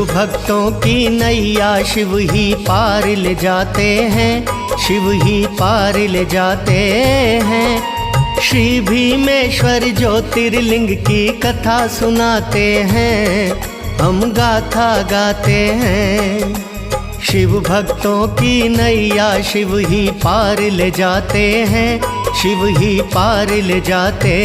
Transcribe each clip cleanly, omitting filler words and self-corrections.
शिव भक्तों की नैया शिव ही पार ले जाते हैं, शिव ही पार ले जाते हैं। श्री भीमेश्वर ज्योतिर्लिंग की कथा सुनाते हैं, हम गाथा गाते हैं। शिव भक्तों की नैया शिव ही पार ले जाते हैं, शिव ही पार ले जाते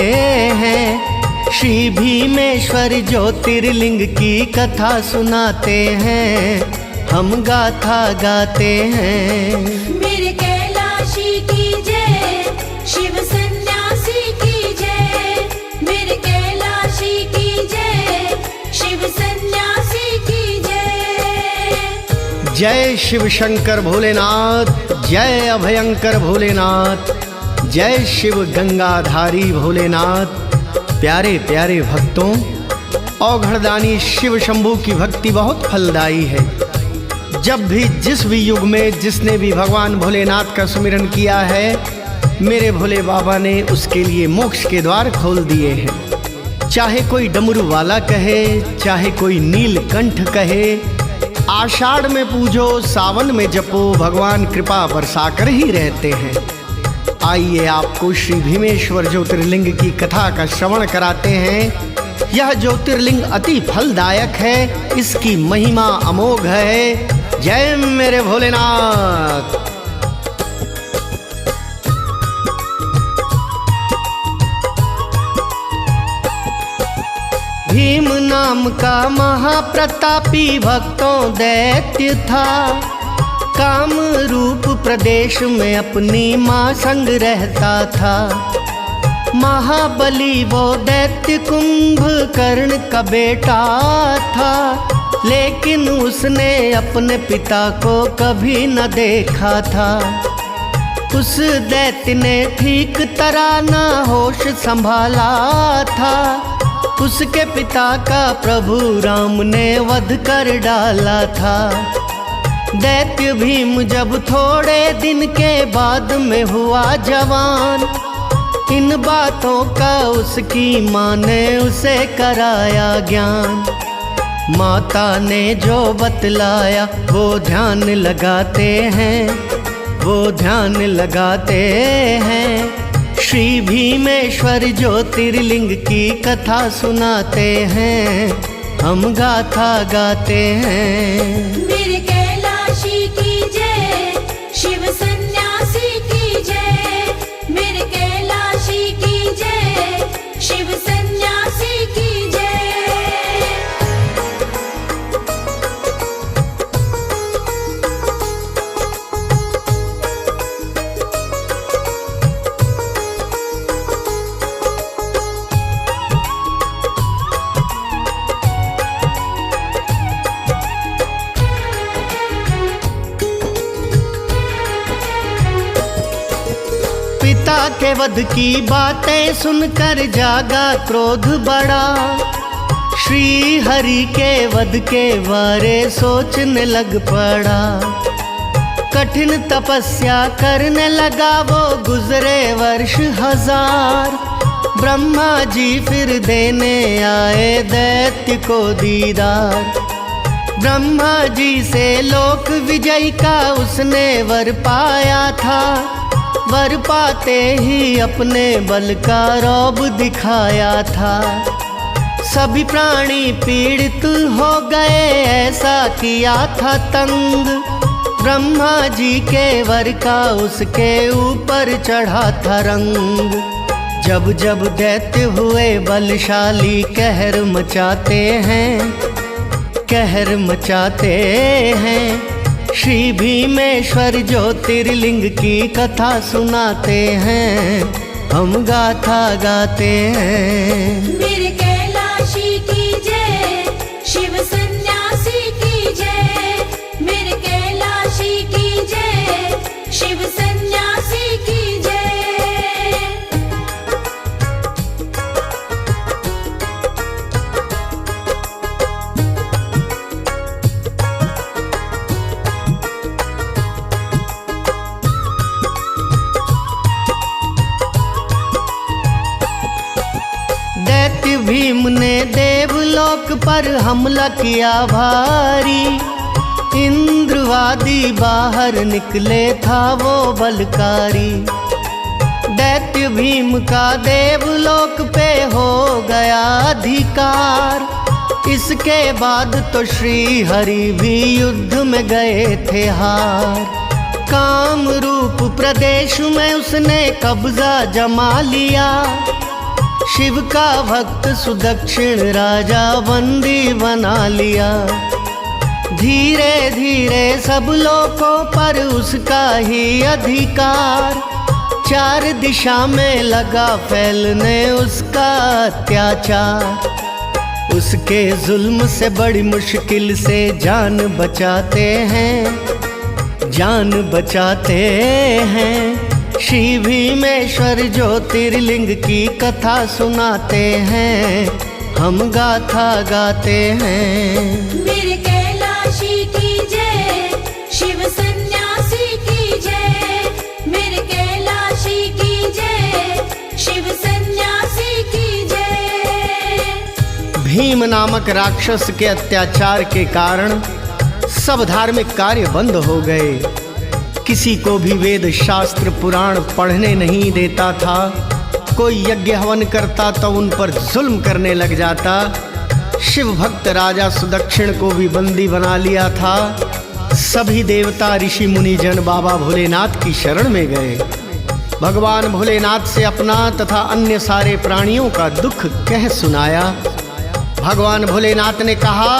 हैं। श्री भीमेश्वर ज्योतिर्लिंग की कथा सुनाते हैं, हम गाथा गाते हैं। मेरे कैलाशी की जय, शिव सन्यासी की जय। मेरे कैलाशी की जय, शिव सन्यासी की जय। जय शिव शंकर भोलेनाथ, जय अभयंकर भोलेनाथ, जय शिव गंगाधारी भोलेनाथ। प्यारे प्यारे भक्तों, औघड़दानी शिव शंभू की भक्ति बहुत फलदायी है। जब भी जिस भी युग में जिसने भी भगवान भोलेनाथ का सुमिरन किया है, मेरे भोले बाबा ने उसके लिए मोक्ष के द्वार खोल दिए हैं। चाहे कोई डमरू वाला कहे, चाहे कोई नीलकंठ कहे, आषाढ़ में पूजो, सावन में जपो, भगवान कृपा बरसा कर ही रहते हैं। आइए आपको श्री भीमेश्वर ज्योतिर्लिंग की कथा का श्रवण कराते हैं। यह ज्योतिर्लिंग अति फलदायक है, इसकी महिमा अमोघ है। जय मेरे भोलेनाथ। भीम नाम का महाप्रतापी भक्तों दैत्य था, काम रूप प्रदेश में अपनी माँ संग रहता था। महाबली वो दैत्य कुंभकर्ण का बेटा था, लेकिन उसने अपने पिता को कभी न देखा था। उस दैत्य ने ठीक तरह न होश संभाला था, उसके पिता का प्रभु राम ने वध कर डाला था। दैत्य भीम जब थोड़े दिन के बाद में हुआ जवान, इन बातों का उसकी माँ ने उसे कराया ज्ञान। माता ने जो बतलाया वो ध्यान लगाते हैं, वो ध्यान लगाते हैं। श्री भीमेश्वर ज्योतिर्लिंग की कथा सुनाते हैं, हम गाथा गाते हैं। मेरे कैलाशी की जय, शिव सन्यासी की जय। मेरे कैलाशी की जय, शिव सन्यासी की जय। पिता के वध की बातें सुनकर जागा क्रोध बड़ा, श्री हरि के वध के बारे सोचने लग पड़ा। कठिन तपस्या करने लगा वो, गुजरे वर्ष हजार। ब्रह्मा जी फिर देने आए दैत्य को दीदार। ब्रह्मा जी से लोक विजय का उसने वर पाया था, वर पाते ही अपने बल का रौब दिखाया था। सभी प्राणी पीड़ित हो गए, ऐसा किया था तंग। ब्रह्मा जी के वर का उसके ऊपर चढ़ा था रंग। जब जब दैत्य हुए बलशाली, कहर मचाते हैं, कहर मचाते हैं। श्री भीमेश्वर ज्योतिर्लिंग की कथा सुनाते हैं, हम गाथा गाते हैं। मेरे कैलाशी की जय, शिव सन्यासी की जय। मेरे कैलाशी की जय, शिव सन्यासी की जय। लोक पर हमला किया भारी। इंद्रवादी बाहर निकले था वो बलकारी। दैत्य भीम का देवलोक पे हो गया अधिकार। इसके बाद तो श्री हरि भी युद्ध में गए थे हार। कामरूप प्रदेश में उसने कब्जा जमा लिया। शिव का भक्त सुदक्षिण राजा बंदी बना लिया। धीरे धीरे सब लोगों पर उसका ही अधिकार। चार दिशा में लगा फैलने उसका अत्याचार। उसके जुल्म से बड़ी मुश्किल से जान बचाते हैं, जान बचाते हैं। श्री भीमेश्वर ज्योतिर्लिंग की कथा सुनाते हैं, हम गाथा गाते हैं। मेरे कैलाशी की जय, शिव सन्यासी की जय। मेरे कैलाशी की जय, शिव सन्यासी की जय। भीम नामक राक्षस के अत्याचार के कारण सब धार्मिक कार्य बंद हो गए। किसी को भी वेद शास्त्र पुराण पढ़ने नहीं देता था। कोई यज्ञ हवन करता तो उन पर जुल्म करने लग जाता। शिव भक्त राजा सुदक्षिण को भी बंदी बना लिया था। सभी देवता ऋषि मुनि जन बाबा भोलेनाथ की शरण में गए। भगवान भोलेनाथ से अपना तथा अन्य सारे प्राणियों का दुख कह सुनाया। भगवान भोलेनाथ ने कहा,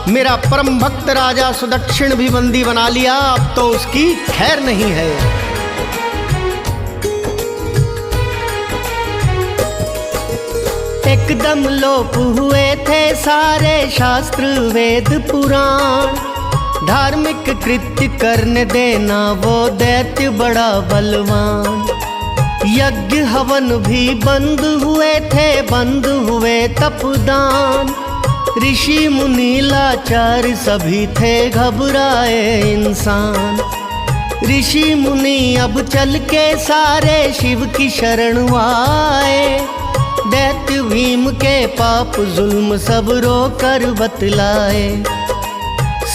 मेरा परम भक्त राजा सुदक्षिण भी बंदी बना लिया, अब तो उसकी खैर नहीं है। एकदम लोप हुए थे सारे शास्त्र वेद पुराण। धार्मिक कृत्य करने देना वो दैत्य बड़ा बलवान। यज्ञ हवन भी बंद हुए थे, बंद हुए तपदान। ऋषि मुनि लाचार सभी थे, घबराए इंसान। ऋषि मुनि अब चल के सारे शिव की शरण आए। दैत्य भीम के पाप जुल्म सब रोकर बतलाए।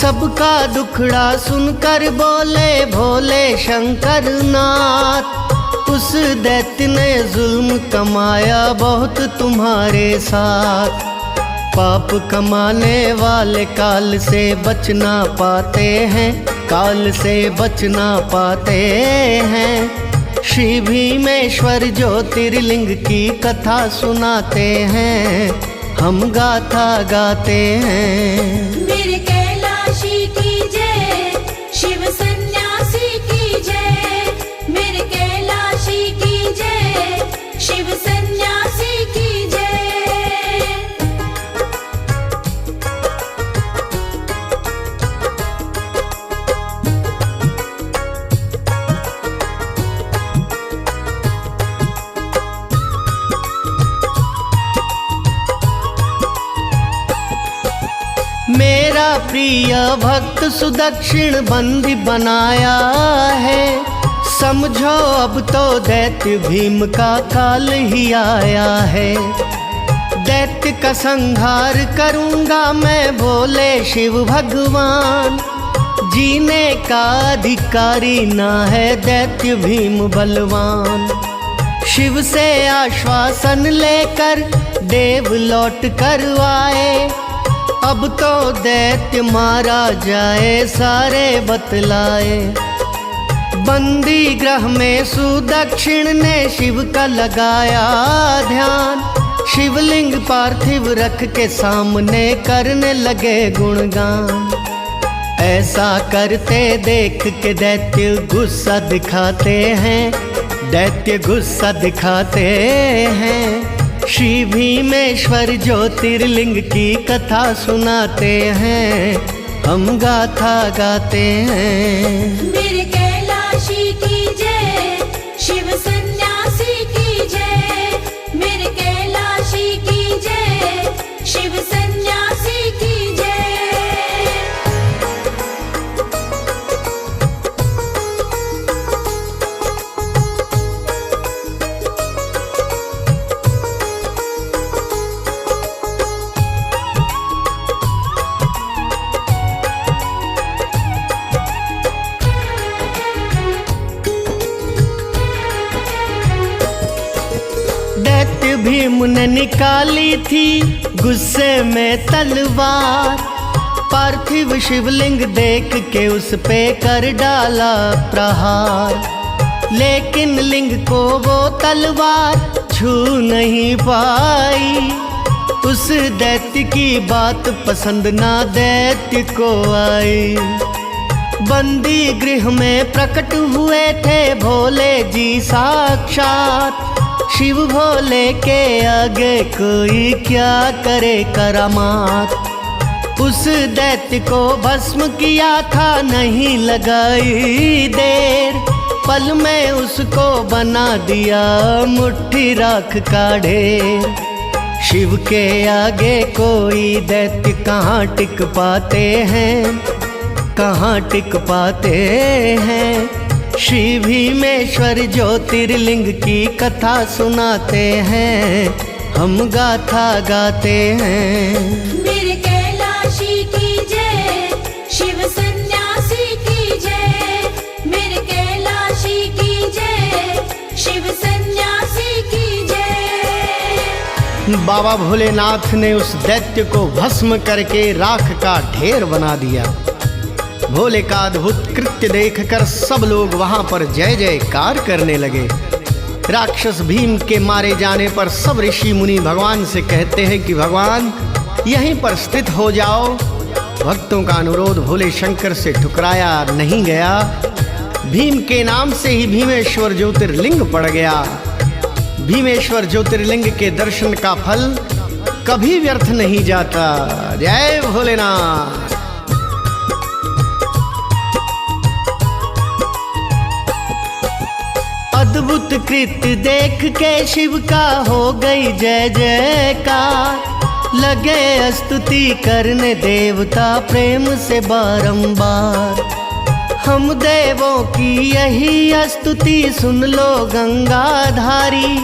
सबका दुखड़ा सुनकर बोले भोले शंकर नाथ। उस दैत्य ने जुल्म कमाया बहुत तुम्हारे साथ। पाप कमाने वाले काल से बच ना पाते हैं, काल से बच ना पाते हैं। श्री भीमेश्वर ज्योतिर्लिंग की कथा सुनाते हैं, हम गाथा गाते हैं। मेरे कैलाशी की जय, शिव सन्यासी की जय। मेरे कैलाशी की जय, शिव सन्यासी की जय। मेरा प्रिय भक्त सुदक्षिण बंदी बनाया है। समझो अब तो दैत्य भीम का काल ही आया है। दैत्य का संहार करूंगा मैं भोले शिव भगवान। जीने का अधिकारी ना है दैत्य भीम बलवान। शिव से आश्वासन लेकर देव लौट कर आए। अब तो दैत्य मारा जाए सारे बतलाए। बंदी ग्रह में सुदक्षिण ने शिव का लगाया ध्यान। शिवलिंग पार्थिव रख के सामने करने लगे गुणगान। ऐसा करते देख के दैत्य गुस्सा दिखाते हैं, दैत्य गुस्सा दिखाते हैं। श्री भीमेश्वर ज्योतिर्लिंग की कथा सुनाते हैं, हम गाथा गाते हैं। मेरे कैलाशी की जय, शिव सन्यासी की जय। मेरे कैलाशी की जय, शिव सन्यासी की जय। भीम ने निकाली थी गुस्से में तलवार, पार्थिव शिवलिंग देख के उस पे कर डाला प्रहार। लेकिन लिंग को वो तलवार छू नहीं पाई, उस दैत्य की बात पसंद ना दैत्य को आई। बंदी गृह में प्रकट हुए थे भोले जी साक्षात, शिव भोले के आगे कोई क्या करे करामात। उस दैत्य को भस्म किया था नहीं लगाई देर, पल में उसको बना दिया मुट्ठी राख का ढेर। शिव के आगे कोई दैत्य कहाँ टिक पाते हैं, कहाँ टिक पाते हैं। श्री भीमेश्वर ज्योतिर्लिंग की कथा सुनाते हैं, हम गाथा गाते हैं। मेरे कैलाशी की जय, शिव सन्यासी की जय। मेरे कैलाशी की जय, शिव सन्यासी की जय। बाबा भोलेनाथ ने उस दैत्य को भस्म करके राख का ढेर बना दिया। भोले का अद्भुत कृत्य देखकर सब लोग वहां पर जय जयकार करने लगे। राक्षस भीम के मारे जाने पर सब ऋषि मुनि भगवान से कहते हैं कि भगवान यहीं पर स्थित हो जाओ। भक्तों का अनुरोध भोले शंकर से ठुकराया नहीं गया। भीम के नाम से ही भीमेश्वर ज्योतिर्लिंग पड़ गया। भीमेश्वर ज्योतिर्लिंग के दर्शन का फल कभी व्यर्थ नहीं जाता। जय भोलेनाथ। अद्भुत कृत्य देख के शिव का हो गई जय जयकार। लगे स्तुति करने देवता प्रेम से बारंबार। हम देवों की यही स्तुति सुन लो गंगाधारी।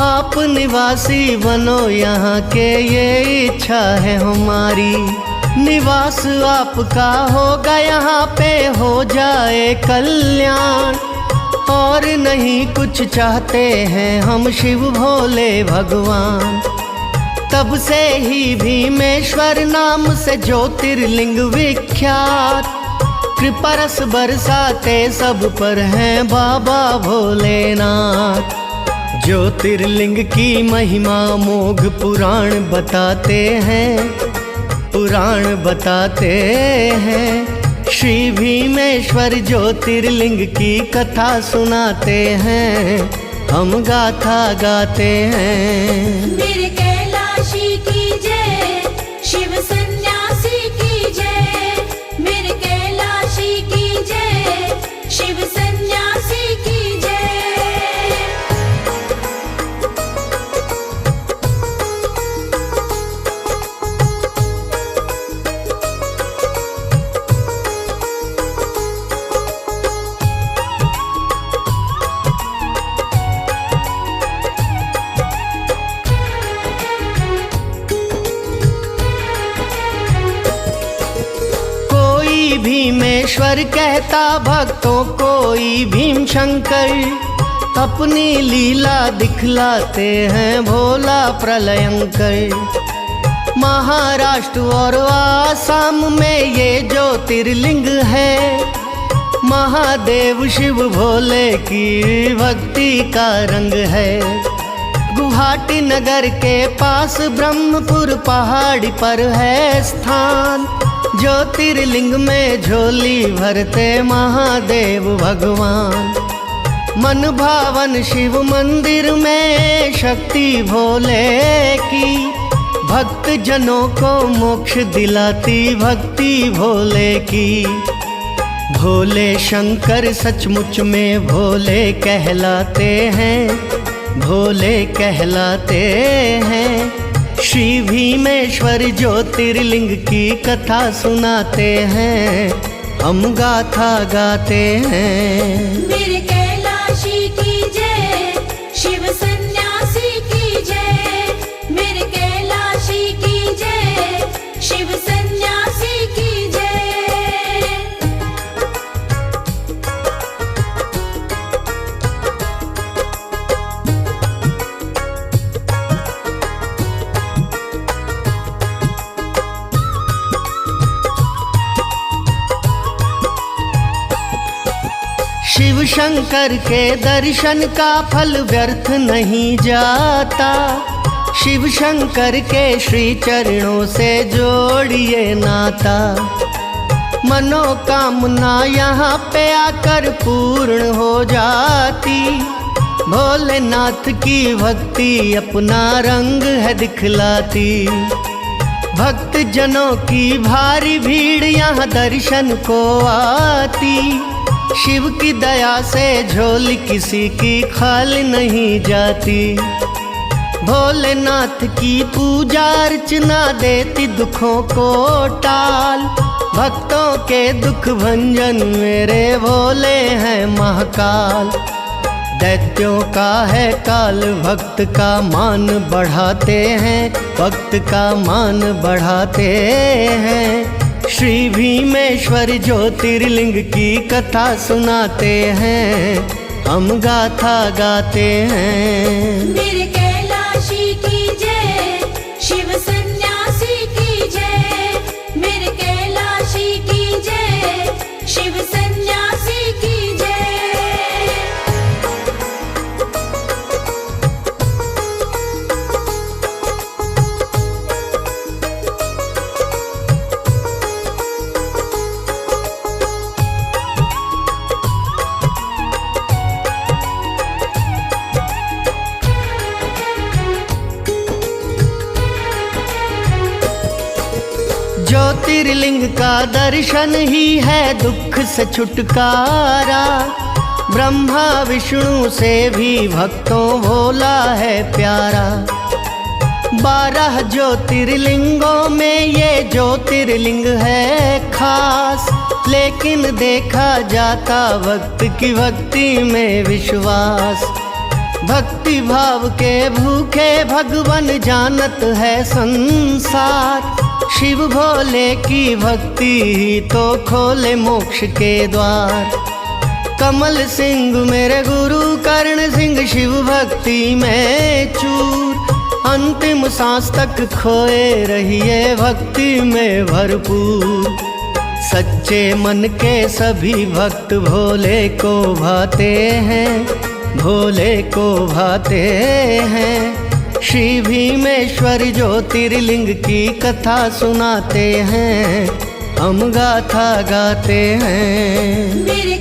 आप निवासी बनो यहाँ के ये इच्छा है हमारी। निवास आपका होगा यहाँ पे हो जाए कल्याण। और नहीं कुछ चाहते हैं हम शिव भोले भगवान। तब से ही भीमेश्वर नाम से ज्योतिर्लिंग विख्यात। कृपा रस बरसाते सब पर हैं बाबा भोलेनाथ। ज्योतिर्लिंग की महिमा मोघ पुराण बताते हैं, पुराण बताते हैं। श्री भीमेश्वर ज्योतिर्लिंग की कथा सुनाते हैं, हम गाथा गाते हैं। मेरे कैलाशी की जय, शिव सन्यासी की जय। मेरे कैलाशी की जय, शिव सन्यासी की जय। भीमेश्वर कहता भक्तों कोई भीम शंकर। अपनी लीला दिखलाते हैं भोला प्रलयंकर। महाराष्ट्र और आसाम में ये ज्योतिर्लिंग है। महादेव शिव भोले की भक्ति का रंग है। गुवाहाटी नगर के पास ब्रह्मपुर पहाड़ी पर है स्थान। ज्योतिर्लिंग में झोली भरते महादेव भगवान। मन भावन शिव मंदिर में शक्ति भोले की। भक्त जनों को मोक्ष दिलाती भक्ति भोले की। भोले शंकर सचमुच में भोले कहलाते हैं, भोले कहलाते हैं। श्री भीमेश्वर ज्योतिर्लिंग की कथा सुनाते हैं, हम गाथा गाते हैं। मेरे कैलाशी की जय, शिव सन्यासी की जय। मेरे कैलाशी की जय, शिव सन्यासी की जय। शिव शंकर के दर्शन का फल व्यर्थ नहीं जाता। शिव शंकर के श्री चरणों से जोड़िए नाता। मनोकामना यहाँ पे आकर पूर्ण हो जाती। भोलेनाथ की भक्ति अपना रंग है दिखलाती। भक्त जनों की भारी भीड़ यहाँ दर्शन को आती। शिव की दया से झोली किसी की खाली नहीं जाती। भोलेनाथ की पूजा अर्चना देती दुखों को टाल। भक्तों के दुख भंजन मेरे भोले हैं महाकाल। दैत्यों का है काल भक्त का मान बढ़ाते हैं। भक्त का मान बढ़ाते हैं। श्री भीमेश्वर ज्योतिर्लिंग की कथा सुनाते हैं। हम गाथा गाते हैं। मेरे कैलाशी की जय, शिव सन्यासी की जय। मेरे कैलाशी की जय, शिव सन्यासी की जय। ज्योतिर्लिंग का दर्शन ही है दुख से छुटकारा। ब्रह्मा विष्णु से भी भक्तों भोला है प्यारा। 12 ज्योतिर्लिंगों में ये ज्योतिर्लिंग है खास। लेकिन देखा जाता भक्त की भक्ति में विश्वास। भक्ति भाव के भूखे भगवन जानत है संसार। शिव भोले की भक्ति ही तो खोले मोक्ष के द्वार। कमल सिंह मेरे गुरु कर्ण सिंह शिव भक्ति में चूर। अंतिम सांस तक खोए रहिए भक्ति में भरपूर। सच्चे मन के सभी भक्त भोले को भाते हैं। भोले को भाते हैं। श्री भीमेश्वर ज्योतिर्लिंग की कथा सुनाते हैं। हम गाथा गाते हैं। मेरे